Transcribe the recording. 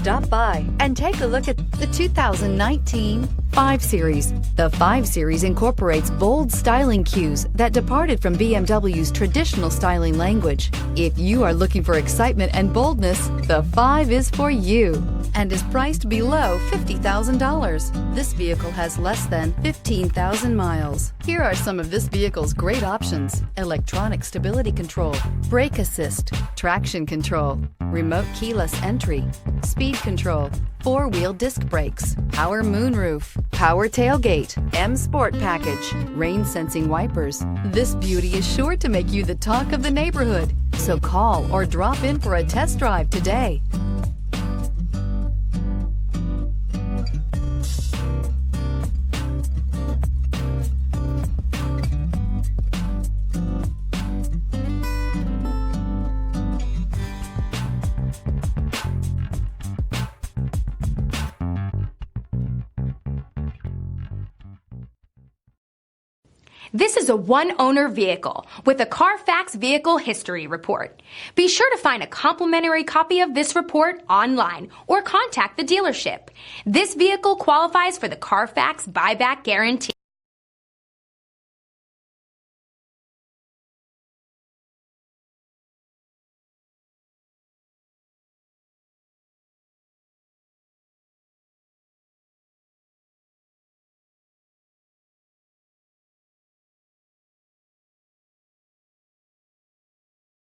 Stop by and take a look at the 2019 5 Series. The 5 Series incorporates bold styling cues that departed from BMW's traditional styling language. If you are looking for excitement and boldness, the 5 is for you and is priced below $50,000. This vehicle has less than 15,000 miles. Here are some of this vehicle's great options: electronic stability control, brake assist, traction control, remote keyless entry, speed control, 4-wheel disc brakes, power moonroof, power tailgate, M Sport package, rain sensing wipers. This beauty is sure to make you the talk of the neighborhood. So call or drop in for a test drive today. This is a one-owner vehicle with a Carfax Vehicle History Report. Be sure to find a complimentary copy of this report online or contact the dealership. This vehicle qualifies for the Carfax Buyback Guarantee.